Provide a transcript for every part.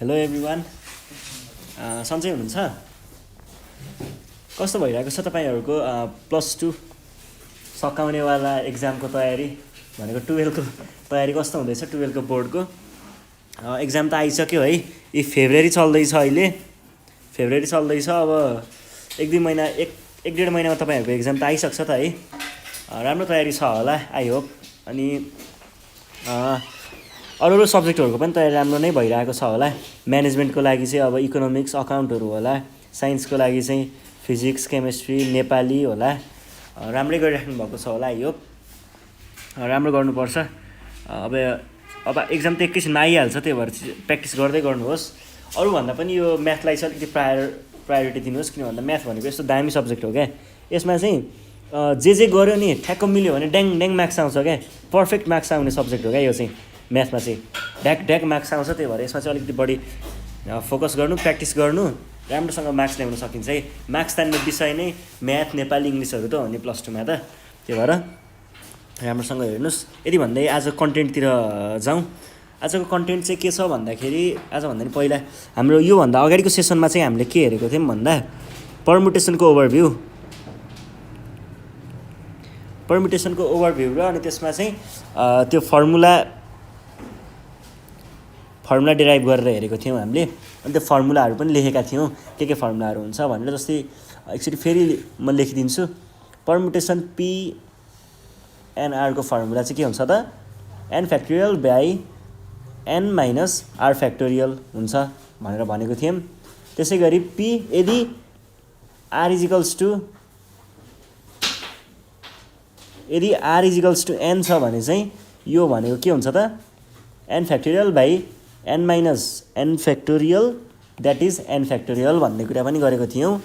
Hello everyone, सन्चै हुनुहुन्छ? कस्तो भइरहेको छ तपाईँहरूको +2 सकाउनेवाला एक्जामको तयारी भनेको 12को तयारी कस्तो हुँदैछ? 12को बोर्डको एक्जाम त आइसक्यो है। यी फेब्रुअरी चल्दैछ, अहिले फेब्रुअरी चल्दैछ। अब एक डेढ महिनामा तपाईँहरूको एक्जाम त आइसक्छ त है। राम्रो तयारी छ होला, आई होप। अनि अरू सब्जेक्टहरूको पनि तयारी राम्रो नै भइरहेको छ होला। म्यानेजमेन्टको लागि चाहिँ अब इकोनोमिक्स, अकाउन्टहरू होला। साइन्सको लागि चाहिँ फिजिक्स, केमिस्ट्री, नेपाली होला। राम्रै गरिराख्नु भएको छ होला, आई होप। राम्रो गर्नुपर्छ। अब एक्जाम त एकैछिनमा आइहाल्छ, त्यही भएर प्र्याक्टिस गर्दै गर्नुहोस्। अरूभन्दा पनि यो म्याथलाई चाहिँ अलिकति प्रायोरिटी दिनुहोस्, किन भन्दा म्याथ भनेको यस्तो दामी सब्जेक्ट हो क्या। यसमा चाहिँ जे गर्यो नि ठ्याक्क मिल्यो भने ड्याङ मार्क्स आउँछ क्या। पर्फेक्ट मार्क्स आउने सब्जेक्ट हो क्या यो चाहिँ। म्याथमा चाहिँ ढ्याक मार्क्स आउँछ, त्यही भएर यसमा चाहिँ अलिकति बढी फोकस गर्नु, प्र्याक्टिस गर्नु, राम्रोसँग मार्क्स ल्याउन सकिन्छ है। मार्क्स तान्ने विषय नै म्याथ, नेपाली, इङ्ग्लिसहरू त हो नि +2मा त। त्यही भएर राम्रोसँग हेर्नुहोस्। यदि भन्दै आज कन्टेन्टतिर जाउँ। आजको कन्टेन्ट चाहिँ के छ भन्दाखेरि, आजभन्दा नि पहिला हाम्रो योभन्दा अगाडिको सेसनमा चाहिँ हामीले के हेरेको थियौँ भन्दा पर्मुटेसनको ओभरभ्यू र अनि त्यसमा चाहिँ त्यो फर्मुला डिराइभ गरेर हेरेको थियौँ हामीले। अनि त्यो फर्मुलाहरू पनि लेखेका थियौँ, के फर्मुलाहरू हुन्छ भनेर। जस्तै एकचोटि फेरि म लेखिदिन्छु। पर्मुटेसन PNR को फर्मुला चाहिँ के हुन्छ त? n factorial by n minus r factorial हुन्छ भनेर भनेको थियौँ। त्यसै गरी P यदि r इजिकल्स टु n छ भने चाहिँ यो भनेको के हुन्छ त? n factorial by n minus n factorial that is n factorial भन्ने कुरा पनि गरेको थियौँ।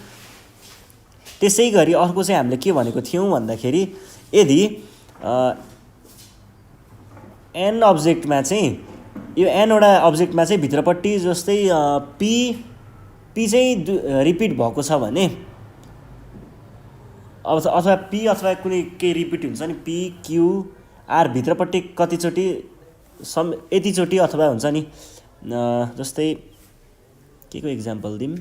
त्यसै गरी अर्को चाहिँ हामीले के भनेको थियौँ भन्दाखेरि, यदि n अब्जेक्टमा चाहिँ यो n-वटा अब्जेक्टमा चाहिँ भित्रपट्टि जस्तै p चाहिँ रिपिट भएको छ भने, अथवा p अथवा कुनै केही रिपिट हुन्छ नि, p q r भित्रपट्टि कतिचोटि यतिचोटि अथवा हुन्छ नि। जस्तै के को इक्जाम्पल दिउँ?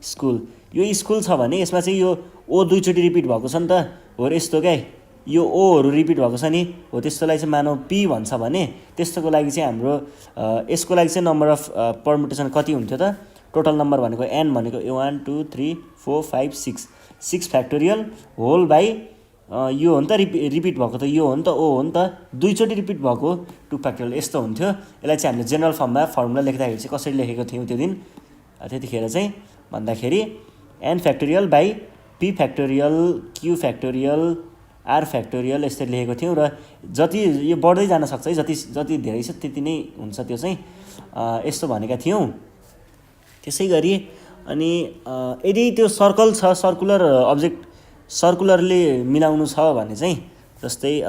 स्कुल यो स्कुल छ भने यसमा चाहिँ यो ओ दुईचोटि रिपिट भएको छ नि त, हो यस्तो क्या। यो ओहरू रिपिट भएको छ नि, हो त्यस्तोलाई चाहिँ मानौ p भन्छ भने, त्यस्तोको लागि चाहिँ हाम्रो यसको लागि चाहिँ नम्बर अफ पर्मुटेसन कति हुन्थ्यो त? टोटल नम्बर भनेको n भनेको 1 2 3 4 5 6 फ्याक्टोरियल होल बाई यो हो नि त रिपिट भएको त यो हो नि त, ओ हो नि त, दुईचोटि रिपिट भएको 2 फ्याक्टोरियल यस्तो हुन्थ्यो। यसलाई चाहिँ हामीले जेनरल फर्ममा फर्मुला लेख्दाखेरि चाहिँ कसरी लेखेको थियौँ त्यो दिन? त्यतिखेर चाहिँ भन्दाखेरि n factorial by p factorial q factorial r factorial यसरी लेखेको थियौँ। र जति यो बढ्दै जान सक्छ है, जति धेरै छ त्यति नै हुन्छ त्यो चाहिँ, यस्तो भनेका थियौँ। त्यसै गरी अनि यदि त्यो सर्कल छ, सर्कुलरले मिलाउनु छ भने चाहिँ, जस्तै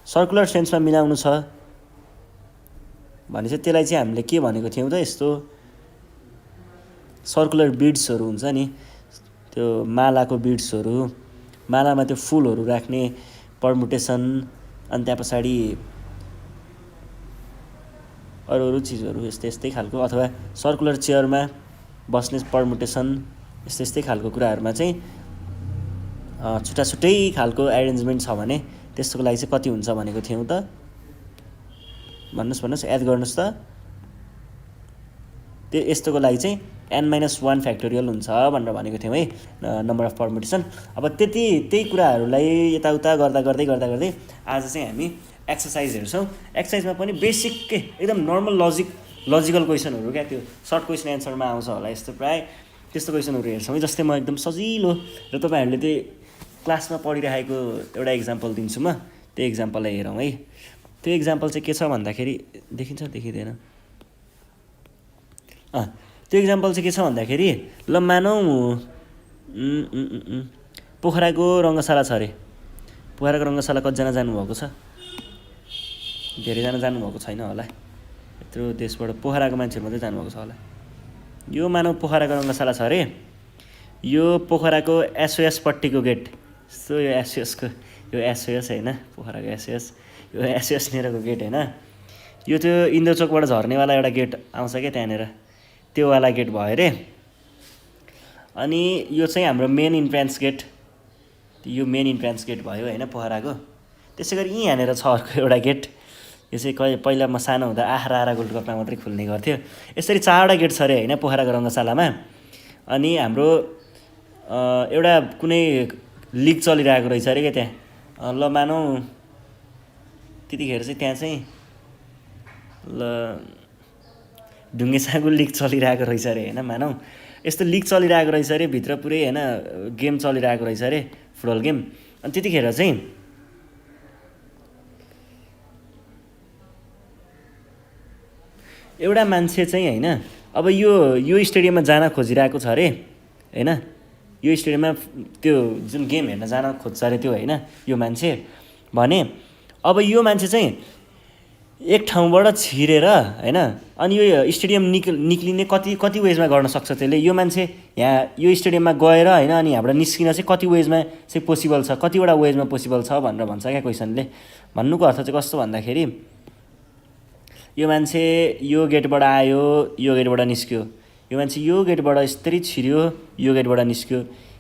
सर्कुलर सेन्समा मिलाउनु छ भने चाहिँ त्यसलाई चाहिँ हामीले के भनेको थियौँ त? यस्तो सर्कुलर बिड्सहरू हुन्छ नि, त्यो मालाको बिड्सहरू, मालामा त्यो फुलहरू राख्ने पर्मुटेसन, अनि त्यहाँ पछाडि अरू चिजहरू यस्तै खालको, अथवा सर्कुलर चेयरमा बस्ने पर्मुटेसन, यस्तै खालको कुराहरूमा चाहिँ छुट्टै खालको एरेन्जमेन्ट छ भने त्यस्तोको लागि चाहिँ कति हुन्छ भनेको थियौँ त? भन्नुहोस्, याद गर्नुहोस् त। त्यो यस्तोको लागि चाहिँ n-1 फ्याक्टोरियल हुन्छ भनेर भनेको थियौँ है, नम्बर अफ पर्मुटेसन। अब त्यही कुराहरूलाई यताउता गर्दै आज चाहिँ हामी एक्सर्साइज हेर्छौँ। एक्सर्साइजमा पनि बेसिक एकदम नर्मल लजिकल क्वेसनहरू क्या, त्यो सर्ट क्वेसन एन्सरमा आउँछ होला यस्तो प्राय त्यस्तो क्वेसनहरू हेर्छौँ है। जस्तै म एकदम सजिलो र तपाईँहरूले त्यही क्लासमा पढिरहेको एउटा इक्जाम्पल दिन्छु म, त्यो इक्जाम्पललाई हेरौँ है। त्यो इक्जाम्पल चाहिँ के छ भन्दाखेरि, देखिन्छ देखिँदैन? त्यो इक्जाम्पल चाहिँ के छ भन्दाखेरि, ल मानौ पोखराको रङ्गशाला छ अरे। पोखराको रङ्गशाला कतिजना जानुभएको छ? धेरैजना जानुभएको छैन होला, यत्रो देशबाट पोखराको मान्छेहरू मात्रै जानुभएको छ होला। यो मानव पोखराको रङ्गशाला छ अरे। यो पोखराको SOS पट्टिको गेट, सो यो SOS होइन, पोखराको SOS, यो SOS नेरको गेट होइन। यो त्यो इन्द्रचोकबाट झर्नेवाला एउटा गेट आउँछ क्या त्यहाँनिर, त्योवाला गेट भयो अरे। अनि यो चाहिँ हाम्रो मेन इन्ट्रान्स गेट, यो मेन इन्ट्रान्स गेट भयो होइन पोखराको। त्यसै गरी यहाँनिर छ अर्को एउटा गेट, यो चाहिँ पहिला म सानो हुँदा आहारा गोल्ड कपमा मात्रै खुल्ने गर्थ्यो। यसरी 4वटा गेट छ अरे होइन पोखराको रङ्गशालामा। अनि हाम्रो एउटा कुनै लिग चलिरहेको रहेछ अरे क्या त्यहाँ। ल मानौँ त्यतिखेर चाहिँ त्यहाँ चाहिँ ल ढुङ्गे साँगु लिग चलिरहेको रहेछ अरे होइन, मानौँ यस्तो लिग चलिरहेको रहेछ अरे भित्र पुरै होइन, गेम चलिरहेको रहेछ अरे फुटबल गेम। अनि त्यतिखेर चाहिँ एउटा मान्छे चाहिँ होइन अब यो स्टेडियममा जान खोजिरहेको छ अरे होइन, यो स्टेडियममा त्यो जुन गेम हेर्न जान खोज्छ अरे त्यो होइन यो मान्छे। भने अब यो मान्छे चाहिँ एक ठाउँबाट छिरेर होइन, अनि यो स्टेडियम निक्लिने कति वेजमा गर्न सक्छ त्यसले। यो मान्छे यहाँ यो स्टेडियममा गएर होइन अनि यहाँबाट निस्किन चाहिँ कति वेजमा चाहिँ पोसिबल छ, कतिवटा वेजमा पोसिबल छ भनेर भन्छ क्या क्वेसनले। भन्नुको अर्थ चाहिँ कस्तो भन्दाखेरि यो मान्छे यो गेटबाट आयो, यो गेटबाट निस्क्यो, यो मान्छे यो गेटबाट यसरी छिर्यो, यो गेटबाट निस्क्यो,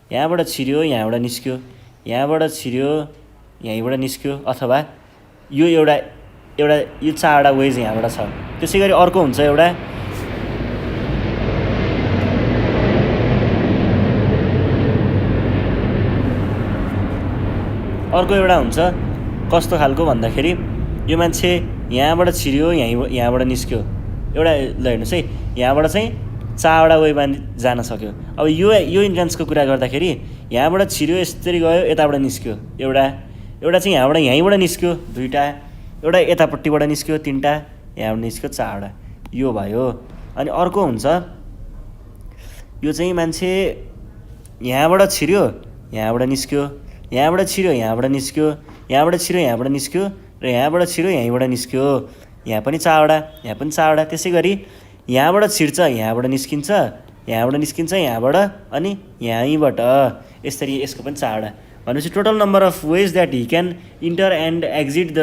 यहाँबाट छिर्यो, यहाँबाट निस्क्यो, यहाँबाट छिर्यो, यहीँबाट निस्क्यो, अथवा यो एउटा यो 4वटा वेज यहाँबाट छ। त्यसै गरी अर्को हुन्छ एउटा हुन्छ कस्तो खालको भन्दाखेरि यो मान्छे यहाँबाट छिर्यो, यहाँबाट निस्क्यो, एउटा ल हेर्नुहोस् है, यहाँबाट चाहिँ 4वटा वेमा जान सक्यो। अब यो इन्ट्रान्सको कुरा गर्दाखेरि यहाँबाट छिर्यो, यसरी गयो, यताबाट निस्क्यो, एउटा चाहिँ यहीँबाट निस्क्यो 2टा, एउटा यतापट्टिबाट निस्क्यो 3टा, यहाँबाट निस्क्यो 4वटा, यो भयो। अनि अर्को हुन्छ यो चाहिँ मान्छे यहाँबाट छिर्यो, यहाँबाट निस्क्यो, यहाँबाट छिर्यो, यहाँबाट निस्क्यो, यहाँबाट छिर्यो, यहाँबाट निस्क्यो, र यहाँबाट छिर्यो, यहीँबाट निस्क्यो, यहाँ पनि 4वटा, यहाँ पनि 4वटा। त्यसै गरी यहाँबाट छिर्छ, यहाँबाट निस्किन्छ, यहाँबाट निस्किन्छ, यहाँबाट अनि यहीँबाट, यसरी यसको पनि 4वटा। भनेपछि total number of ways that he can enter and exit the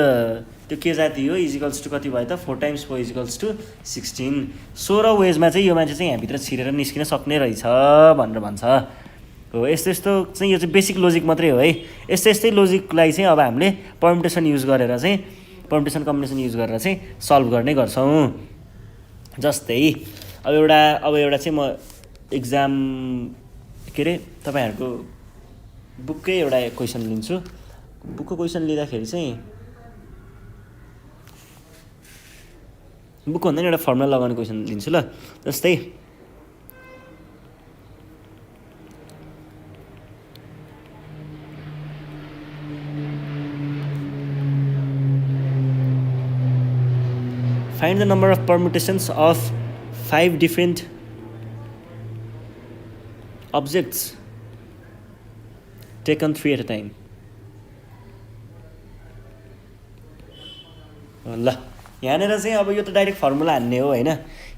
त्यो के जाति हो इजिकल्स टु कति भयो त 4 × 4 इजिकल्स टु 16। 16 वेजमा चाहिँ यो मान्छे चाहिँ यहाँभित्र छिरेर निस्किन सक्ने रहेछ भनेर भन्छ हो। यस्तो चाहिँ यो चाहिँ बेसिक लोजिक मात्रै हो है। यस्तै लोजिकलाई चाहिँ अब हामीले पर्मुटेसन युज गरेर चाहिँ पर्मुटेसन कम्बिनेसन युज गरेर चाहिँ सल्भ गर्ने गर्छौँ। जस्तै अब एउटा चाहिँ म एक्जाम के अरे तपाईँहरूको बुककै एउटा क्वेसन लिन्छु। बुकको क्वेसन लिँदाखेरि चाहिँ बुकको भन्दा नि एउटा फर्मुला लगाउने क्वेसन लिन्छु ल। जस्तै find the number of permutations of 5 different objects taken 3 at a time. ल यहाँनिर चाहिँ अब यो त डाइरेक्ट फर्मुला हान्ने हो हैन।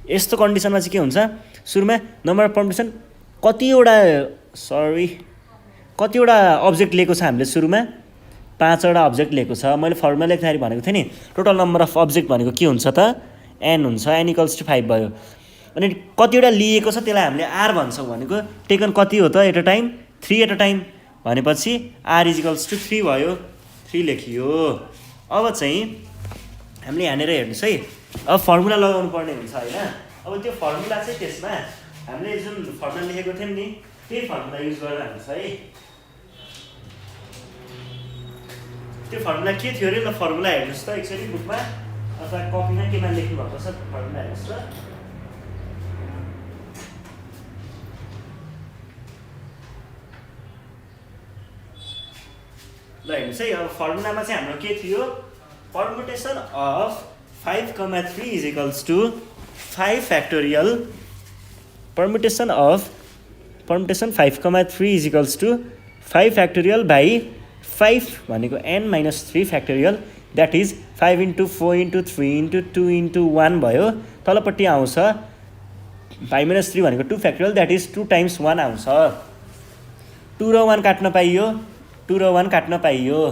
यस्तो कन्डिसनमा चाहिँ के हुन्छ, सुरुमा नम्बर अफ परम्युटेसन कतिवटा अब्जेक्ट लिएको छ हामीले। सुरुमा 5वटा अब्जेक्ट लिएको छ। मैले फर्मुला लेख्दाखेरि भनेको थिएँ नि टोटल नम्बर अफ अब्जेक्ट भनेको के हुन्छ त n हुन्छ। n = 5 भयो। अनि कतिवटा लिएको छ त्यसलाई हामीले r भन्छौँ। भनेको टेकन कति हो त at a time 3 at a time भनेपछि r = 3 भयो। 3 लेखियो। अब चाहिँ हामीले यहाँनिर हेर्नुहोस् है, अब फर्मुला लगाउनु पर्ने हुन्छ हैन। अब त्यो फर्मुला चाहिँ त्यसमा हामीले जुन फर्मुला लेखेको थियौँ नि त्यही फर्मुला युज गरेर हाल्नुहोस् है। त्यो फर्मुला के थियो अरे? ल फर्मुला हेर्नुहोस् त एकचोटि बुकमा अथवा कपीमा केमा लेख्नु भएको छ फर्मुला हेर्नुहोस् त। ल हेर्नुहोस् है, अब फर्मुलामा चाहिँ हाम्रो के थियो, permutation of 5, 3 = 5 factorial. Permutation 5, 3 = 5 factorial by 5 भनेको n - 3 factorial, that is 5 × 4 × 3 × 2 × 1 भयो। तलपट्टि आउँछ 5 - 3 भनेको 2 factorial, that is 2 × 1 आउँछ। 2 र 1 काट्न पाइयो, 2 र 1 काट्न पाइयो।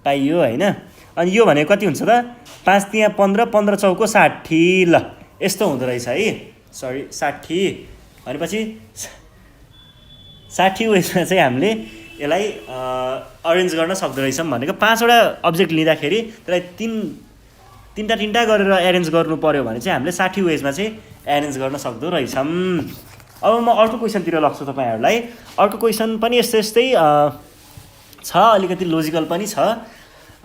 पाइयो होइन। अनि यो भनेको कति हुन्छ त 5 तिया 15 15 चौको 60 ल यस्तो हुँदो रहेछ है। सरी 60 भनेपछि 60 वेसमा चाहिँ हामीले यसलाई अरेन्ज गर्न सक्दो रहेछौँ भनेको 5वटा अब्जेक्ट लिँदाखेरि त्यसलाई तिनवटा गरेर एरेन्ज गर्नु पर्यो भने चाहिँ हामीले 60 वेजमा चाहिँ एरेन्ज गर्न सक्दो रहेछौँ। अब म अर्को क्वेसनतिर लग्छु तपाईँहरूलाई। अर्को क्वेसन पनि यस्तै छ, अलिकति लोजिकल पनि छ।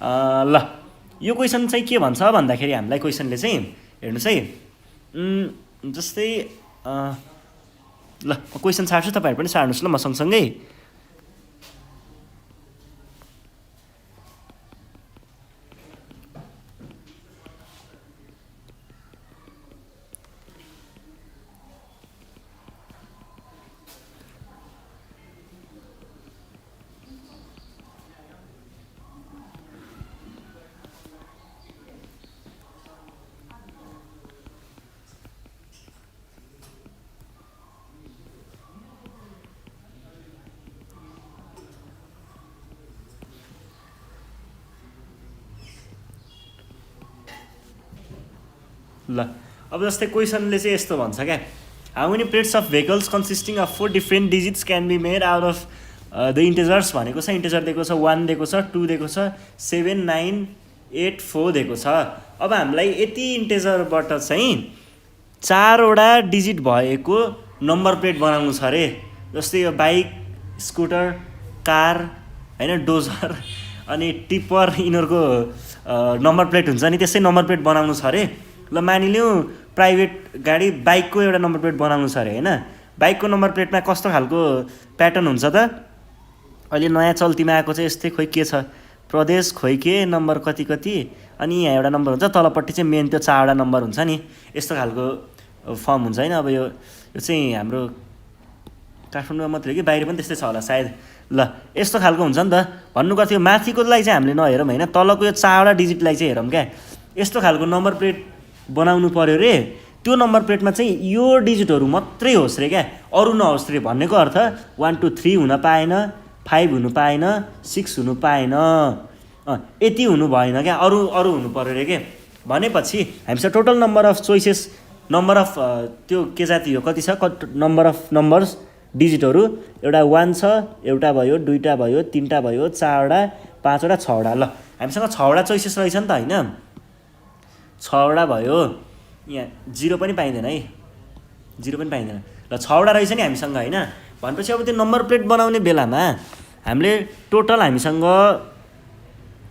ल यो क्वेसन चाहिँ के भन्छ भन्दाखेरि हामीलाई क्वेसनले चाहिँ हेर्नुहोस् है, जस्तै ल क्वेसन छाड्छु, तपाईँहरू पनि छाड्नुहोस् ल म सँगसँगै। ल अब जस्तै क्वेसनले चाहिँ यस्तो भन्छ क्या, how many plates of vehicles consisting of 4 different digits can be made out of the integers भनेको छ। इन्टिजर दिएको छ 1 दिएको छ, 2 दिएको छ, 7 9 8 4 दिएको छ। अब हामीलाई यति इन्टिजरबाट चाहिँ 4वटा डिजिट भएको नम्बर प्लेट बनाउनु छ अरे। जस्तै यो बाइक, स्कुटर, कार होइन, डोजर अनि टिप्पर यिनीहरूको नम्बर प्लेट हुन्छ नि, त्यसै नम्बर प्लेट बनाउनु छ अरे। ल मानिलिउँ प्राइभेट गाडी बाइकको एउटा नम्बर प्लेट बनाउनु छ अरे होइन। बाइकको नम्बर प्लेटमा कस्तो खालको प्याटर्न हुन्छ त, अहिले नयाँ चल्तीमा आएको चाहिँ यस्तै, खोइ के छ, प्रदेश खोइ के नम्बर कति कति, अनि यहाँ एउटा नम्बर हुन्छ, तलपट्टि चाहिँ मेन त्यो 4वटा नम्बर हुन्छ नि, यस्तो खालको फर्म हुन्छ होइन। अब यो चाहिँ हाम्रो काठमाडौँमा मात्रै हो कि बाहिर पनि त्यस्तै छ होला सायद। ल यस्तो खालको हुन्छ नि त, भन्नु गर्थ्यो माथिकोलाई चाहिँ हामीले नहेरौँ होइन, तलको यो 4वटा डिजिटलाई चाहिँ हेरौँ क्या। यस्तो खालको नम्बर प्लेट बनाउनु पर्यो रे। त्यो नम्बर प्लेटमा चाहिँ यो डिजिटहरू मात्रै होस् रे क्या, अरू नहोस् रे। भन्नेको अर्थ 1 2 3 हुन पाएन, 5 हुनु पाएन, 6 हुनु पाएन, यति हुनु भएन क्या, अरू हुनु पर्यो रे के। भनेपछि हामीसँग total number of choices, number of त्यो के जाति हो कति छ, नम्बर अफ नम्बर्स डिजिटहरू एउटा 1 छ, एउटा भयो, 2टा भयो, 3टा भयो, 4वटा, 5वटा, 6वटा। ल हामीसँग 6वटा चोइसेस रहेछ नि त होइन, 6वटा भयो, यहाँ 0 पनि पाइँदैन है, 0 पनि पाइँदैन। ल 6वटा रहेछ नि हामीसँग होइन। भनेपछि अब त्यो नम्बर प्लेट बनाउने बेलामा हामीले टोटल हामीसँग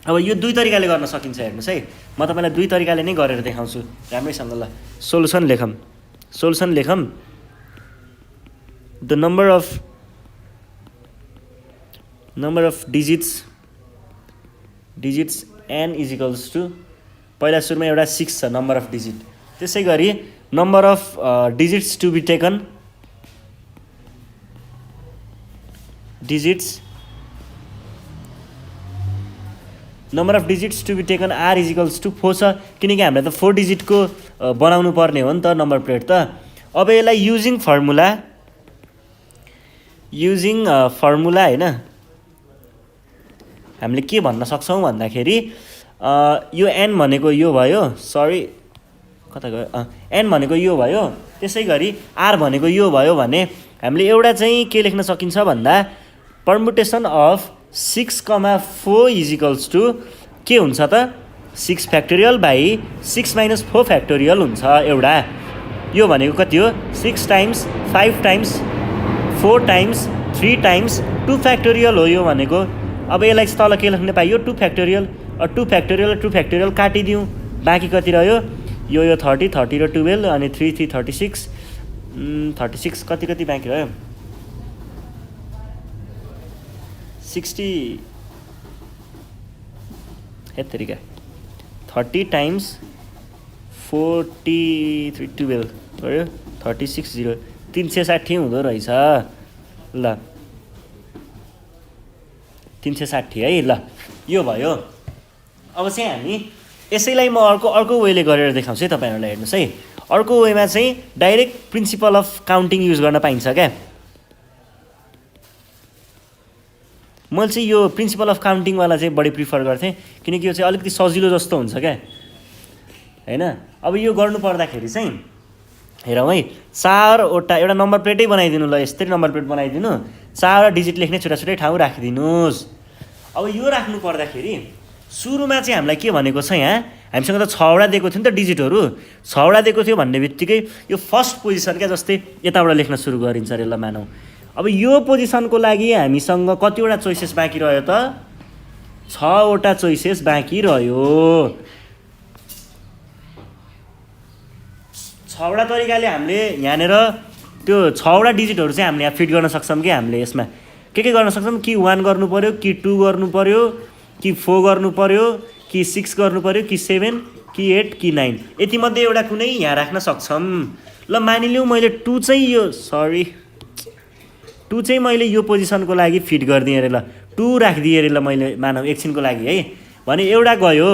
अब यो 2 तरिकाले गर्न सकिन्छ। हेर्नुहोस् है, म तपाईँलाई 2 तरिकाले नै गरेर देखाउँछु राम्रैसँग। ल सोलुसन लेखौँ। The number of digits n is equals to, पहिला सुरुमा एउटा 6 छ नम्बर अफ डिजिट, त्यसै गरी number of digits to be taken, number of digits to be taken R is equals to 4 छ, किनकि हामीलाई त 4 डिजिटको बनाउनु पर्ने हो नि त नम्बर प्लेट त। अब यसलाई युजिङ फर्मुला होइन हामीले के भन्न सक्छौँ भन्दाखेरि यो n भनेको यो भयो, सरी कता गयो, n भनेको यो भयो, त्यसै गरी r भनेको यो भयो भने हामीले एउटा चाहिँ के लेख्न सकिन्छ भन्दा पर्मुटेसन अफ 6,4 इज इक्वल्स टु के हुन्छ त 6 फ्याक्टोरियल बाई 6 माइनस 4 फ्याक्टोरियल हुन्छ एउटा। यो भनेको कति हो, 6 times 5 times 4 times 3 times 2 factorial हो यो भनेको। अब यसलाई चाहिँ तल के लेख्न पाइयो, 2 फ्याक्टोरियल, 2 फ्याक्टोरियल काटिदिउँ, बाँकी कति रह्यो, यो 30 30 र 12 अनि 3 3 36 36 कति बाँकी रह्यो, 60 हेत्तेरिका 30 टाइम्स 43 12 गयो 36 0 360 हुँदो रहेछ। ल 360 है। ल यो भयो। अब चाहिँ हामी यसैलाई म अर्को वेले गरेर देखाउँछु है तपाईँहरूलाई। हेर्नुहोस् है, अर्को वेमा चाहिँ direct principal of counting use गर्न पाइन्छ क्या। मैले चाहिँ यो प्रिन्सिपल अफ काउन्टिङवाला चाहिँ बढी प्रिफर गर्थेँ किनकि यो चाहिँ अलिकति सजिलो जस्तो हुन्छ क्या हैन। अब यो गर्नु पर्दाखेरि चाहिँ हेरौँ है, 4वटा एउटा नम्बर प्लेटै बनाइदिनु, ल यस्तै नम्बर प्लेट बनाइदिनु, 4वटा डिजिट लेख्ने छुट्टा छुट्टै ठाउँ राखिदिनुहोस्। अब यो राख्नु पर्दाखेरि सुरुमा चाहिँ हामीलाई के भनेको छ, यहाँ हामीसँग त 6वटा दिएको थियो नि त डिजिटहरू, 6वटा दिएको थियो भन्ने बित्तिकै यो फर्स्ट पोजिसन क्या, जस्तै यताबाट लेख्न सुरु गरिन्छ अरे, ल मानौँ। अब यो पोजिसनको लागि हामीसँग कतिवटा चोइसेस बाँकी रह्यो त, 6वटा चोइसेस बाँकी रह्यो। 6वटा तरिकाले हामीले यहाँनिर त्यो 6वटा डिजिटहरू चाहिँ हामीले यहाँ फिट गर्न सक्छौँ कि हामीले यसमा के गर्न सक्छौँ, कि 1 गर्नु पऱ्यो, कि 2 गर्नु पऱ्यो, कि 4 गर्नु पऱ्यो, कि 6 गर्नु पऱ्यो, कि 7, कि 8, कि 9, यतिमध्ये एउटा कुनै यहाँ राख्न सक्छौँ। ल मानिलिउँ मैले 2 चाहिँ यो 2 चाहिँ मैले यो पोजिसनको लागि फिट गरिदिएँ अरे, ल 2 राखिदिएँ अरे, ल मैले मानौँ एकछिनको लागि है, भने एउटा गयो।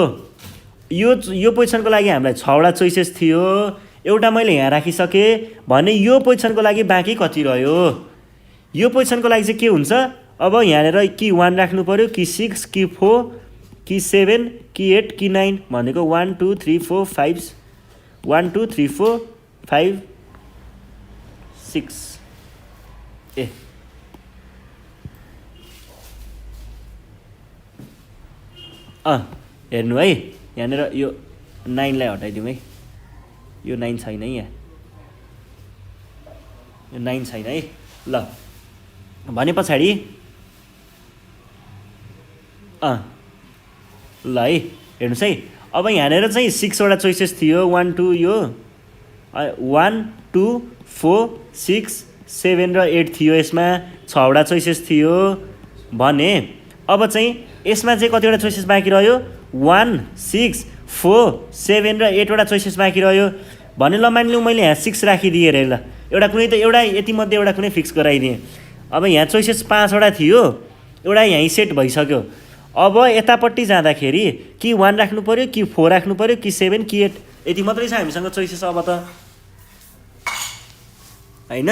यो पोजिसनको लागि हामीलाई 6वटा चोइसेस थियो, एउटा मैले यहाँ राखिसकेँ भने यो पोजिसनको लागि बाँकी कति रह्यो। यो पोजिसनको लागि चाहिँ के हुन्छ, अब यहाँनिर कि 1 राख्नु पऱ्यो, कि 6, कि 4, कि 7, कि 8, कि 9 भनेको 1 2 3 4 5 1 2 3 4 5 6 ए हेर्नु है, यहाँनिर यो 9लाई हटाइदिउँ है, यो 9 छैन है, यहाँ यो 9 छैन है। ल भने पछाडि ल है हेर्नुहोस् है, अब यहाँनिर चाहिँ 6वटा चोइसेस थियो, 1 2 यो 1 2 4 6 7 र 8 थियो, यसमा 6वटा चोइसेस थियो भने अब चाहिँ यसमा चाहिँ कतिवटा चोइसेस बाँकी रह्यो, 1 6 4 7 र 8वटा चोइसेस बाँकी रह्यो भने ल मानिलिउँ मैले यहाँ 6 राखिदिएँ अरे, ल एउटा कुनै त एउटा यतिमध्ये एउटा कुनै फिक्स गराइदिएँ। अब यहाँ चोइसेस 5वटा थियो, एउटा यहीँ सेट भइसक्यो। अब यतापट्टि जाँदाखेरि कि 1 राख्नु पऱ्यो, कि 4 राख्नु पऱ्यो, कि 7, कि 8, यति मात्रै छ हामीसँग चोइसेस। अब त होइन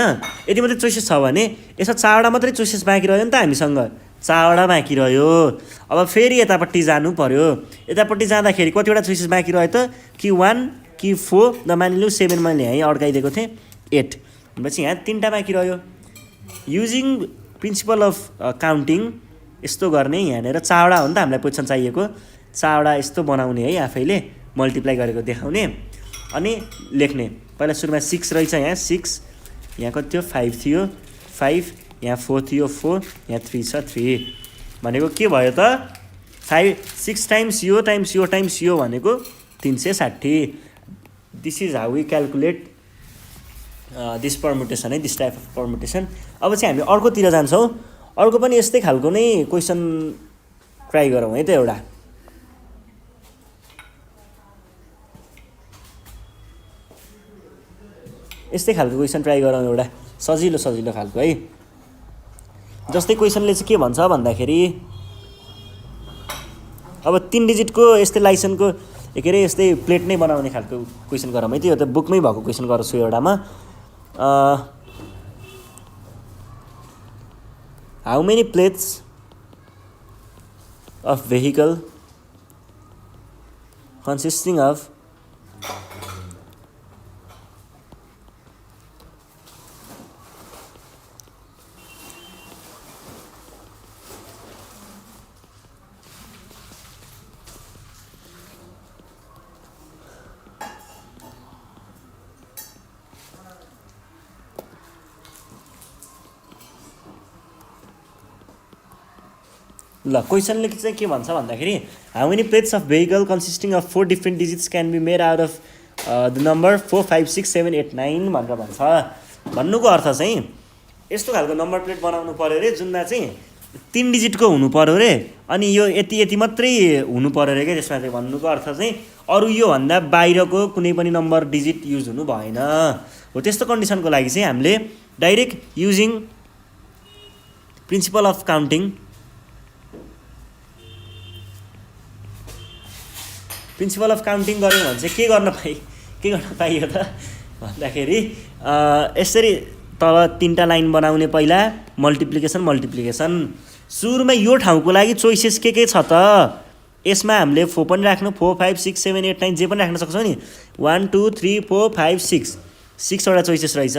यति मात्रै चोइसेस छ भने यसमा 4वटा मात्रै चोइसेस बाँकी रह्यो नि त, हामीसँग 4वटा बाँकी रह्यो। अब फेरि यतापट्टि जानु पऱ्यो, यतापट्टि जाँदाखेरि कतिवटा चोइसेस बाँकी रह्यो त, कि 1 कि 4 न मानिलिउँ 7 मैले यहीँ अड्काइदिएको थिएँ, 8 भनेपछि यहाँ 3वटा बाँकी रह्यो। युजिङ प्रिन्सिपल अफ काउन्टिङ यस्तो गर्ने, यहाँनिर 4वटा हो नि त हामीलाई पोजिसन चाहिएको, 4वटा यस्तो बनाउने है, आफैले मल्टिप्लाई गरेको देखाउने अनि लेख्ने। पहिला सुरुमा 6 रहेछ, यहाँ 6, यहाँ कति थियो 5 थियो 5, यहाँ 4 थियो 4, यहाँ 3 छ 3 भनेको के भयो त 6 टाइम्स यो टाइम्स यो टाइम्स यो भनेको 360। This is how we calculate this permutation है, दिस टाइप अफ पर्मुटेसन। अब चाहिँ हामी अर्कोतिर जान्छौँ, अर्को पनि यस्तै खालको नै क्वेसन ट्राई गरौँ है त, एउटा यस्तै खालको क्वेसन ट्राई गरौँ, एउटा सजिलो सजिलो खालको है। जस्तै क्वेसनले चाहिँ के भन्छ भन्दाखेरि अब 3 डिजिटको यस्तै लाइसेन्सको के अरे यस्तै प्लेट नै बनाउने खालको क्वेसन गरौँ है, त्यो त बुकमै भएको क्वेसन गर्छु एउटामा। How many plates of vehicle consisting of ल क्वेसनले चाहिँ के भन्छ भन्दाखेरि how many plates of vehicle consisting of 4 different digits can be made out of the number 4 5 6 7 8 9 भनेर भन्छ। भन्नुको अर्थ चाहिँ यस्तो खालको नम्बर प्लेट बनाउनु पऱ्यो अरे जुनमा चाहिँ 3 डिजिटको हुनु पऱ्यो अरे, अनि यो यति यति मात्रै हुनु पऱ्यो अरे क्या। त्यसमा चाहिँ भन्नुको अर्थ चाहिँ अरू योभन्दा बाहिरको कुनै पनि नम्बर डिजिट युज हुनु भएन हो। त्यस्तो कन्डिसनको लागि चाहिँ हामीले direct using principal of counting गऱ्यौँ भने चाहिँ के गर्न पाइयो त भन्दाखेरि यसरी तल 3टा लाइन बनाउने, पहिला मल्टिप्लिकेसन सुरुमा यो ठाउँको लागि चोइसेस के छ त यसमा हामीले 4 पनि राख्नु 4 5 6 7 8 9 जे पनि राख्न सक्छौँ नि 1 2 3 4 5 6 6वटा चोइसेस रहेछ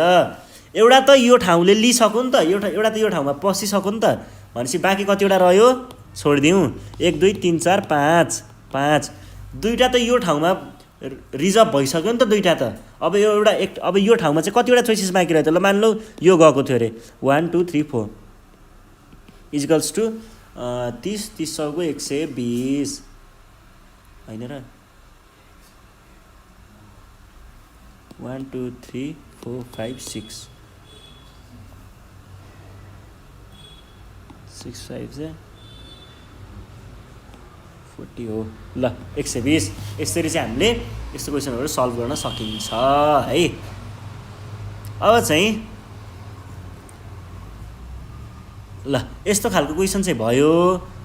एउटा त यो ठाउँले लिइसक्यो नि त एउटा त यो ठाउँमा पसिसक्यो नि त भनेपछि बाँकी कतिवटा रह्यो छोडिदिउँ 1 2 3 4 5 5 दुईटा त यो ठाउँमा रिजर्भ भइसक्यो नि त दुईटा त अब यो अब यो ठाउँमा चाहिँ कतिवटा चोइसेस बाँकी रह्यो त ल मान लौ यो गएको थियो अरे 1 2 3 4 इजिकल्स टु 30 30 सौको 120 होइन र 1 2 3 4 5 6 6 5 चाहिँ 40 हो ल 120 यसरी चाहिँ हामीले यस्तो क्वेसनहरू सल्भ गर्न सकिन्छ है अब चाहिँ ल यस्तो खालको क्वेसन चाहिँ भयो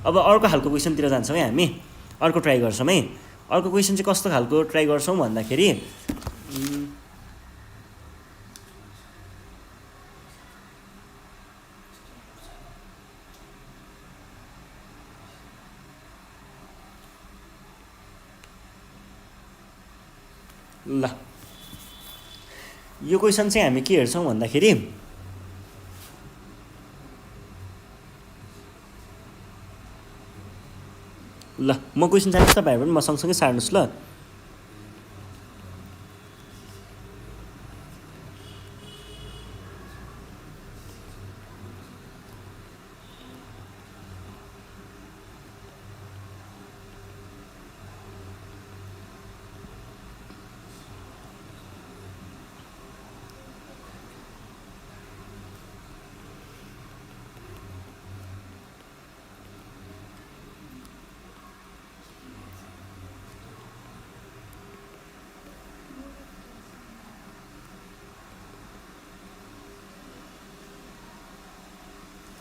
अब अर्को खालको क्वेसनतिर जान्छौँ है हामी अर्को ट्राई गर्छौँ है अर्को क्वेसन चाहिँ कस्तो खालको ट्राई गर्छौँ भन्दाखेरि ल यो क्वेसन चाहिँ हामी के हेर्छौँ भन्दाखेरि ल म क्वेसन जान्छु तपाईँहरू पनि म सँगसँगै सार्नुहोस् ल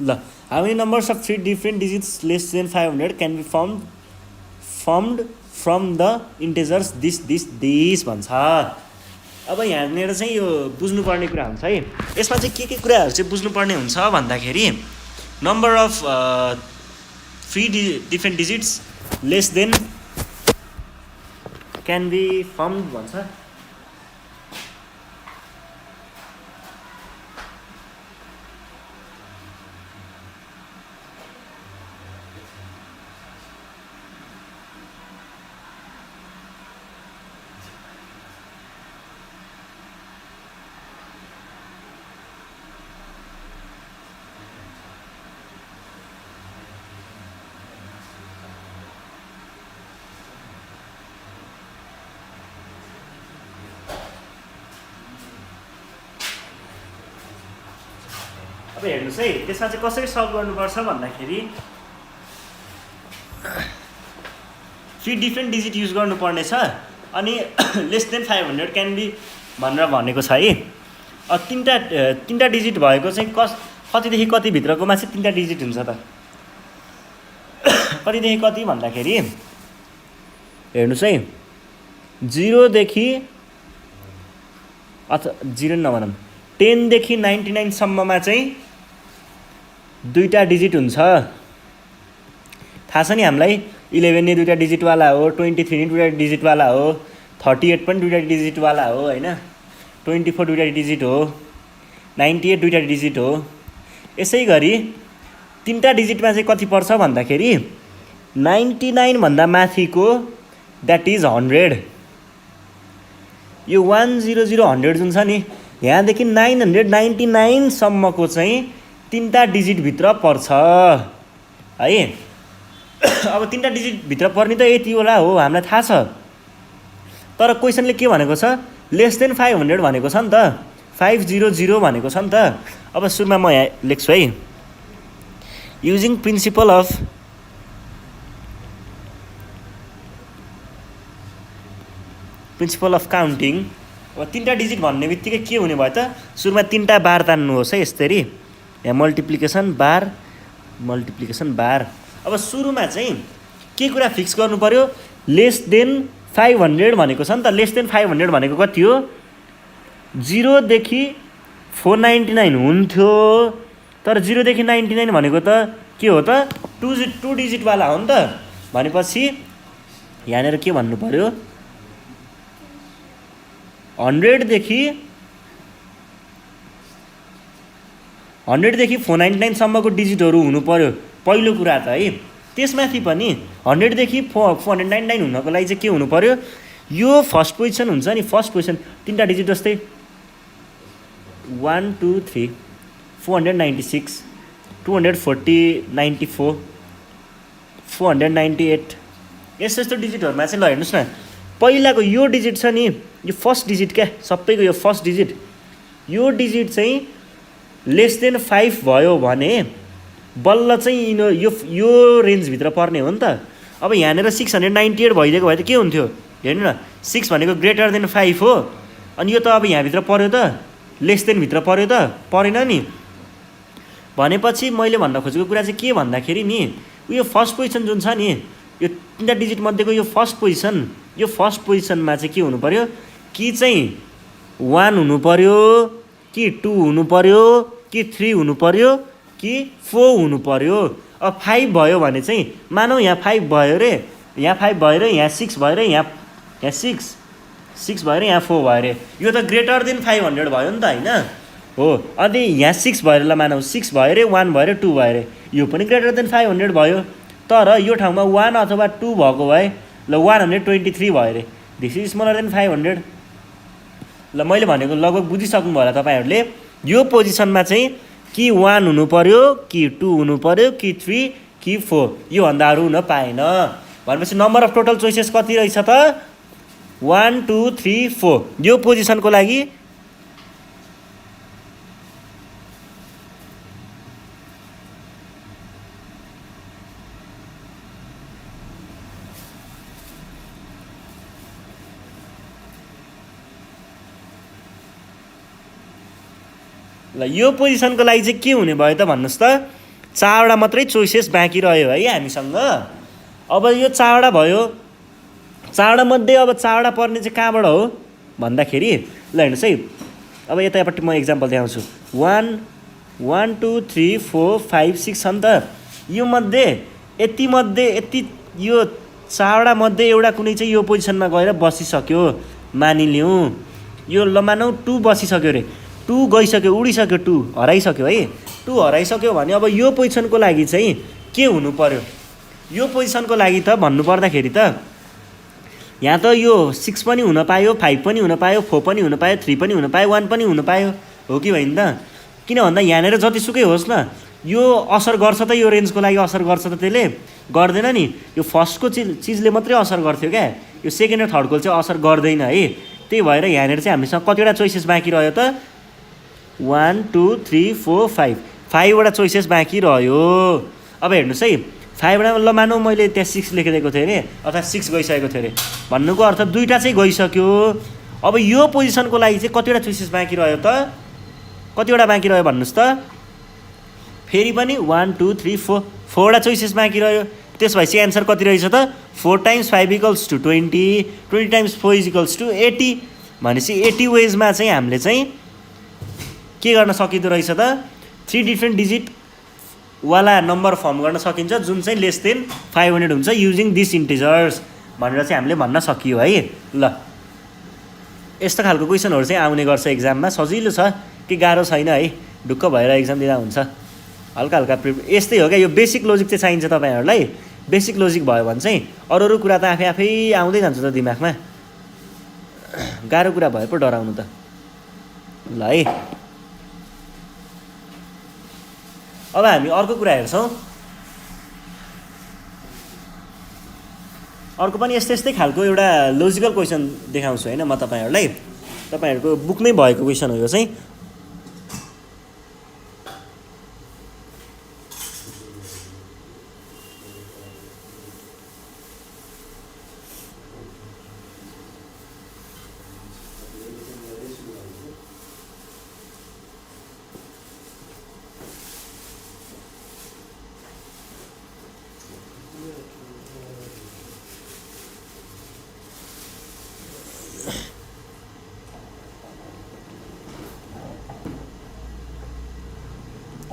ल how many numbers of 3 different digits less than 500 can be formed from the integers this भन्छ अब यहाँनिर चाहिँ यो बुझ्नुपर्ने कुरा हुन्छ है यसमा चाहिँ के कुराहरू चाहिँ बुझ्नुपर्ने हुन्छ भन्दाखेरि number of 3 different digits less than can be formed भन्छ अब हेर्नुहोस् है त्यसमा चाहिँ कसरी सल्भ गर्नुपर्छ भन्दाखेरि 3 डिफ्रेन्ट डिजिट युज गर्नुपर्ने छ अनि लेस देन 500 क्यान बी भनेर भनेको छ है तीनटा डिजिट भएको चाहिँ कतिदेखि कति भित्रकोमा चाहिँ 3टा डिजिट हुन्छ त कतिदेखि कति भन्दाखेरि हेर्नुहोस् है 0 देखि अथवा 0 नभनौँ 10 देखि 99 सम्ममा चाहिँ 2टा डिजिट हुन्छ थाहा छ नि हामीलाई 11 ने 2टा डिजिटवाला हो 23 ने 2टा डिजिटवाला हो 38 पनि 2टा डिजिटवाला हो हैन 24 2टा डिजिट हो 98 2टा डिजिट हो यसै गरी 3टा डिजिटमा चाहिँ कति पर्छ भन्दाखेरि 99 भन्दा माथिको द्याट इज 100 यो 100 100 जुन छ नि यहाँदेखि 999 सम्मको चाहिँ 3टा डिजिट भित्र पर्छ है अब 3टा डिजिट भित्र पर्ने त यति होला हो हामीलाई थाहा छ तर क्वेसनले के भनेको छ लेस देन 500 भनेको छ नि त 500 भनेको छ नि त अब सुरुमा म यहाँ लेख्छु है युजिङ प्रिन्सिपल अफ काउन्टिङ अब 3टा डिजिट भन्ने बित्तिकै के हुने भयो त सुरुमा 3टा बार तान्नुहोस् है यसरी यहाँ मल्टिप्लिकेसन बार अब सुरुमा चाहिँ के कुरा फिक्स गर्नु पर्यो लेस देन 500 भनेको छ नि त लेस देन 500 भनेको कति हो 0 देखि 499 हुन्थ्यो तर 0 देखि 99 भनेको त के हो त टु डिजिटवाला हो नि त। भनेपछि यहाँनिर के भन्नु पर्यो, 100 देखि 499 सम्मको डिजिटहरू हुनु पर्यो पहिलो कुरा त है। त्यसमाथि पनि 100 देखि 499 हुनको लागि चाहिँ के हुनु पर्यो, यो फर्स्ट पोजिसन हुन्छ नि, फर्स्ट पोजिसन 3टा डिजिट जस्तै 1 2 3 496 240 94 498 यस्तो डिजिटहरुमा चाहिँ ल हेर्नुस् न, पहिलाको यो डिजिट छ नि, यो फर्स्ट डिजिट क्या, सबैको यो फर्स्ट डिजिट, यो डिजिट चाहिँ लेस देन 5 भयो भने बल्ल चाहिँ यो रेन्जभित्र पर्ने हो नि त। अब यहाँनिर 698 भइदिएको भए त के हुन्थ्यो, हेर्नु न, 6 भनेको ग्रेटर देन 5 हो, अनि यो त अब यहाँभित्र पर्यो त, लेस देन भित्र पर्यो त, परेन नि। भनेपछि मैले भन्न खोजेको कुरा चाहिँ के भन्दाखेरि नि, यो फर्स्ट पोजिसन जुन छ नि, यो 3टा डिजिट मध्येको यो फर्स्ट पोजिसनमा चाहिँ के हुनु पर्यो, कि चाहिँ 1 हुनु पर्यो, कि 2 हुनु पर्यो, कि 3 हुनु पर्यो, कि 4 हुनु पर्यो। अब 5 भयो भने चाहिँ मानौ यहाँ 5 भयो रे, यहाँ 5 भयो रे, यहाँ 6 भयो रे, यहाँ 6 भयो रे, यहाँ 4 भयो रे, यो त ग्रेटर देन 500 भयो नि त होइन हो। अनि यहाँ 6 भयो रे, ल मानौ 6 भयो रे, 1 भयो रे, 2 भयो रे, यो पनि ग्रेटर देन 500 भयो। तर यो ठाउँमा 1 अथवा 2 भएको भए ल 123 भयो रे, दिस इज स्मलर देन 500। ल मैले भनेको लगभग बुझिसक्नु होला तपाईँहरूले, यो पोजिसनमा चाहिँ कि 1 हुनु पर्यो, कि 2 हुनु पर्यो, कि 3, कि 4, योभन्दा अरू हुन पाएन। भनेपछि नम्बर अफ टोटल चोइसेस कति रहेछ त, 1 2 3 4, यो पोजिसनको लागि ल यो पोजिसनको लागि चाहिँ के हुने भयो त भन्नुहोस् त, 4वटा मात्रै चोइसेस बाँकी रह्यो है हामीसँग। अब यो 4वटा भयो, 4वटा मध्ये अब 4वटा पर्ने चाहिँ कहाँबाट हो भन्दाखेरि, ल हेर्नुहोस् है, अब यतापट्टि म एक्जाम्पल देखाउँछु, 1 1 2 3 4 5 6 छ नि त, यो मध्ये यति यो 4वटा मध्ये एउटा कुनै चाहिँ यो पोजिसनमा गएर बसिसक्यो मानिलिउँ, यो ल मानौ 2 बसिसक्यो रे, 2 गइसक्यो, उडिसक्यो, 2 हराइसक्यो है, 2 हराइसक्यो भने अब यो पोजिसनको लागि चाहिँ के हुनु पर्यो, यो पोजिसनको लागि त भन्नुपर्दाखेरि त यहाँ त यो 6 पनि हुन पायो, 5 पनि हुन पायो, 4 पनि हुन पायो, 3 पनि हुन पायो, 1 पनि हुन पायो, हो कि होइन त। किन भन्दा यहाँनिर जतिसुकै होस् न, यो असर गर्छ त, यो रेन्जको लागि असर गर्छ त, त्यसले गर्दैन नि, यो फर्स्टको चिजले मात्रै असर गर्थ्यो क्या, यो सेकेन्ड र थर्डको चाहिँ असर गर्दैन है। त्यही भएर यहाँनिर चाहिँ हामीसँग कतिवटा चोइसेस बाँकी रह्यो त, 1 2 3 4 5, 5वटा चोइसेस बाँकी रह्यो। अब हेर्नुहोस् है, 5वटा ल मानौ मैले त्यहाँ 6 लेखिदिएको थिएँ अरे, अथवा 6 गइसकेको थियो अरे, भन्नुको अर्थ 2टा चाहिँ गइसक्यो। अब यो पोजिसनको लागि चाहिँ कतिवटा चोइसेस बाँकी रह्यो त, कतिवटा बाँकी रह्यो भन्नुहोस् त, फेरि पनि 1 2 3 4, 4वटा चोइसेस बाँकी रह्यो। त्यस भएपछि एन्सर कति रहेछ त, 4 × 5 = 20, 20 × 4 = 80। भनेपछि 80 वेजमा चाहिँ हामीले चाहिँ के गर्न सकिँदो रहेछ त, 3 डिफ्रेन्ट डिजिट वाला नम्बर फर्म गर्न सकिन्छ, जुन चाहिँ लेस देन 500 हुन्छ युजिङ दिस इन्टिजर्स भनेर चाहिँ हामीले भन्न सकियो है। ल यस्तो खालको क्वेसनहरू चाहिँ आउने गर्छ एक्जाममा, सजिलो छ कि गाह्रो छैन है, ढुक्क भएर एक्जाम दिँदा हुन्छ, हल्का हल्का यस्तै हो क्या, यो बेसिक लोजिक चाहिँ चाहिन्छ तपाईँहरूलाई। बेसिक लोजिक भयो भने चाहिँ अरू कुरा त आफै आउँदै जान्छ त दिमागमा, गाह्रो कुरा भए पो डराउनु त। ल है, अब हामी अर्को कुरा हेर्छौँ, अर्को पनि यस्तै खालको एउटा लोजिकल क्वेसन देखाउँछु होइन म तपाईँहरूलाई, तपाईँहरूको बुकमै भएको क्वेसन हो यो चाहिँ।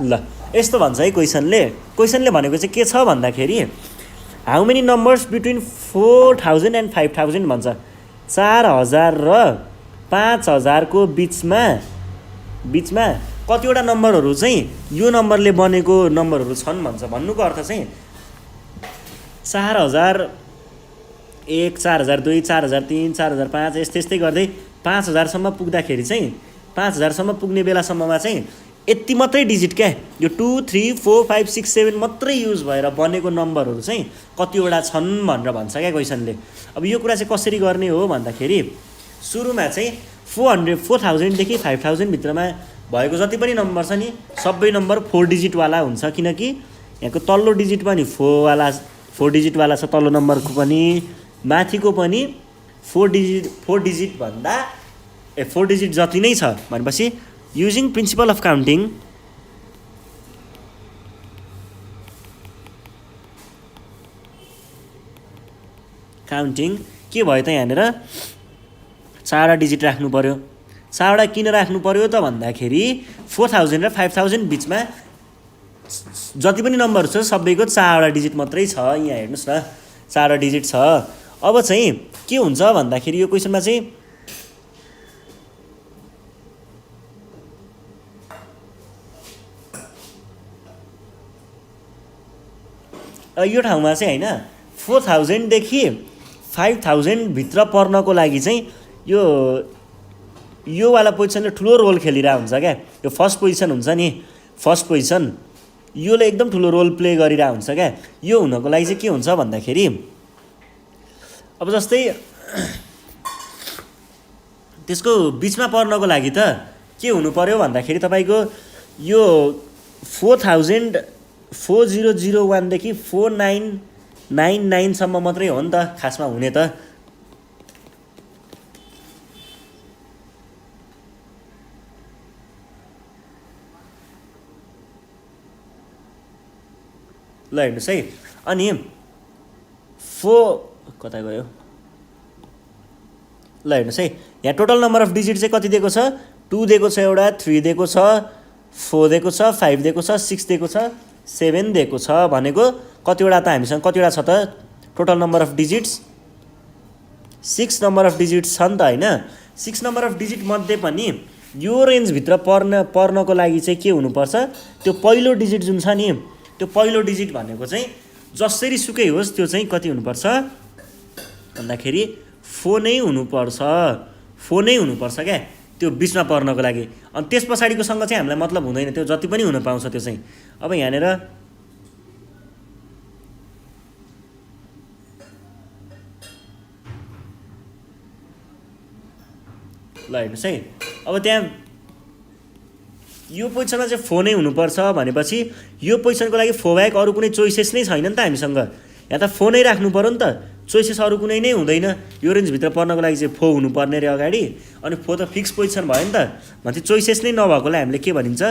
ल यस्तो भन्छ है क्वेसनले भनेको चाहिँ के छ भन्दाखेरि how many numbers between 4000 and 5000 भन्छ। 4000 र 5000 को बिचमा कतिवटा नम्बरहरू चाहिँ यो नम्बरले बनेको नम्बरहरू छन् भन्छ। भन्नुको अर्थ चाहिँ 4001, 4002, 4003, 4005 यस्तै गर्दै 5000 सम्म पुग्दाखेरि चाहिँ 5000 सम्म पुग्ने बेलासम्ममा चाहिँ यति मात्रै डिजिट क्या, यो 2, 3, 4, 5, 6, 7 मात्रै युज भएर बनेको नम्बरहरू चाहिँ कतिवटा छन् भनेर भन्छ क्या क्वेसनले। अब यो कुरा चाहिँ कसरी गर्ने हो भन्दाखेरि सुरुमा चाहिँ 4000 देखि 5000 भित्रमा भएको जति पनि नम्बर छ नि सबै नम्बर 4 डिजिटवाला हुन्छ, किनकि यहाँको तल्लो डिजिट पनि 4 डिजिटवाला छ, तल्लो नम्बरको पनि माथिको पनि 4 डिजिट भन्दा 4 डिजिट जति नै छ भनेपछि युजिङ प्रिन्सिपल अफ काउन्टिङ के भयो त यहाँनिर 4वटा डिजिट राख्नु पर्यो। 4वटा किन राख्नु पर्यो त भन्दाखेरि 4000 र 5000 बिचमा जति पनि नम्बर छ सबैको 4वटा डिजिट मात्रै छ। यहाँ हेर्नुहोस् न 4वटा डिजिट छ। अब चाहिँ के हुन्छ भन्दाखेरि यो क्वेसनमा चाहिँ यो ठाउँमा चाहिँ हैन 4000 देखि 5000 भित्र पर्नको लागि चाहिँ यो वाला पोजिसनले ठुलो रोल खेलिरहेको हुन्छ क्या। यो फर्स्ट पोजिसन हुन्छ नि, फर्स्ट पोजिसन योले एकदम ठुलो रोल प्ले गरिरहेको हुन्छ क्या। यो हुनको लागि चाहिँ के हुन्छ भन्दाखेरि अब जस्तै त्यसको बिचमा पर्नको लागि त के हुनु पर्यो भन्दाखेरि तपाईको यो 4001 देखि 4999 सम्म मात्रै हो नि त खासमा हुने त। ल हेर्नुहोस् है, अनि कता गयो, ल हेर्नुहोस् है यहाँ टोटल नम्बर अफ डिजिट चाहिँ कति दिएको छ, 2 दिएको छ, एउटा 3 दिएको छ, 4 दिएको छ, 5 दिएको छ, 6 दिएको छ, 7 दिएको छ। भनेको कतिवटा त हामीसँग कतिवटा छ त total number of digits 6 number of digits छ नि त हैन। 6 नम्बर अफ डिजिट मध्ये पनि यो रेन्जभित्र पर्नको लागि चाहिँ के हुनुपर्छ, त्यो पहिलो डिजिट जुन छ नि त्यो पहिलो डिजिट भनेको चाहिँ जसरी सुकै होस् त्यो चाहिँ कति हुनुपर्छ भन्दाखेरि 4 नै हुनुपर्छ, 4 नै हुनुपर्छ क्या त्यो बिचमा पर्नको लागि। अनि त्यस पछाडिको सँग चाहिँ हामीलाई मतलब हुँदैन, त्यो जति पनि हुन पाउँछ त्यो चाहिँ। अब यहाँनिर ल हेर्नुहोस् है, अब त्यहाँ यो पोजिसनमा चाहिँ 4 नै हुनुपर्छ भनेपछि यो पोजिसनको लागि 4 बाहेक अरू कुनै चोइसेस नै छैन नि त हामीसँग। यहाँ त 4 नै राख्नु पर्यो नि त, चोइसेस अरू कुनै नै हुँदैन। यो रेन्जभित्र पर्नको लागि चाहिँ 4 हुनुपर्ने रे अगाडि, अनि 4 त फिक्स पोजिसन भयो नि त। भने चोइसेस नै नभएकोलाई हामीले के भनिन्छ,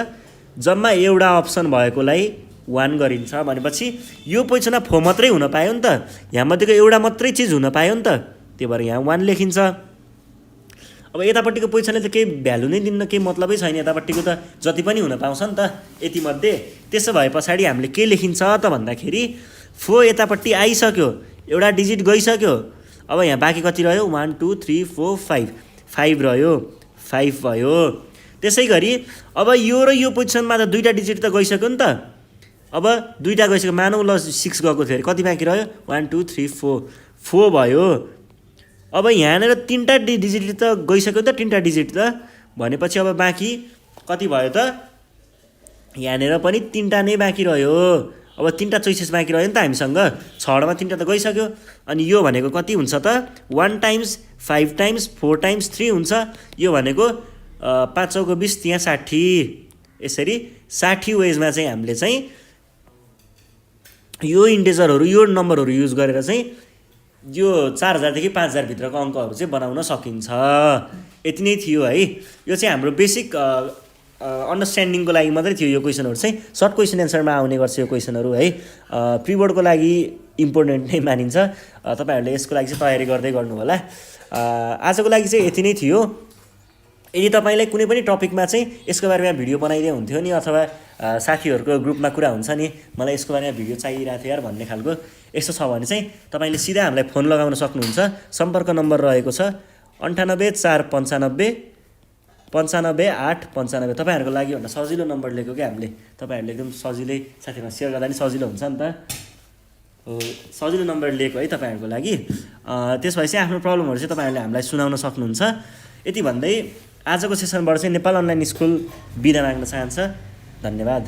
जम्मा एउटा अप्सन भएकोलाई 1 गरिन्छ। भनेपछि यो पोजिसनमा 4 मात्रै हुन पायो नि त, यहाँ मध्येको एउटा मात्रै चिज हुन पायो नि त, त्यही भएर यहाँ 1 लेखिन्छ। अब यतापट्टिको पोजिसनले त केही भ्यालु नै दिन्न, केही मतलबै छैन, यतापट्टिको त जति पनि हुन पाउँछ नि त यति मध्ये। त्यसो भए पछाडि हामीले के लेखिन्छ त भन्दाखेरि 4 यतापट्टि आइसक्यो, एउटा डिजिट गइसक्यो। अब यहाँ बाँकी कति रह्यो, 1 2 3 4 5 5 रह्यो, 5 भयो। त्यसै गरी अब यो र यो पोजिसनमा त दुईटा डिजिट त गइसक्यो नि त। अब दुईटा गइसक्यो, मानौँ ल 6 गएको थियो अरे, कति बाँकी रह्यो 1 2 3 4 भयो। अब यहाँनिर 3टा डिजिट त गइसक्यो त, 3टा डिजिट त भनेपछि अब बाँकी कति भयो त, यहाँनिर पनि 3टा नै बाँकी रह्यो। अब 3टा चोइसेस बाँकी रह्यो नि त हामीसँग, 6वटामा 3टा त गइसक्यो। अनि यो भनेको कति हुन्छ त, 1 टाइम्स 5 टाइम्स 4 टाइम्स 3 हुन्छ। यो भनेको 5 चौको 20, त्यहाँ 60। यसरी 60 वेजमा चाहिँ हामीले चाहिँ यो इन्टिजरहरू, यो नम्बरहरू युज गरेर चाहिँ यो 4000 देखि 5000 भित्रको अङ्कहरू चाहिँ बनाउन सकिन्छ। यति नै थियो है। यो चाहिँ हाम्रो बेसिक अन्डरस्ट्यान्डिङको लागि मात्रै थियो। यो क्वेसनहरू चाहिँ सर्ट क्वेसन एन्सरमा आउने गर्छ यो क्वेसनहरू है। प्रिबोर्डको लागि इम्पोर्टेन्ट नै मानिन्छ। तपाईँहरूले यसको लागि चाहिँ तयारी गर्दै गर्नु होला। आजको लागि चाहिँ यति नै थियो। यदि तपाईँले कुनै पनि टपिकमा चाहिँ यसको बारेमा भिडियो बनाइदिए हुन्थ्यो नि, अथवा साथीहरूको ग्रुपमा कुरा हुन्छ नि मलाई यसको बारेमा भिडियो चाहिरहेको थियो यार भन्ने खालको यस्तो छ भने चाहिँ तपाईँले सिधा हामीलाई फोन लगाउन सक्नुहुन्छ। सम्पर्क नम्बर रहेको छ 98 495 95 8 95। तपाईँहरूको लागि भन्दा सजिलो नम्बर लिएको क्या हामीले, तपाईँहरूले एकदम सजिलै साथीमा सेयर गर्दा नि सजिलो हुन्छ नि त। सजिलो नम्बर लिएको है तपाईँहरूको लागि। त्यस भएपछि आफ्नो प्रब्लमहरू चाहिँ तपाईँहरूले हामीलाई सुनाउन सक्नुहुन्छ। यति भन्दै आजको सेसनबाट चाहिँ नेपाल अनलाइन स्कुल बिदा माग्न चाहन्छ। धन्यवाद।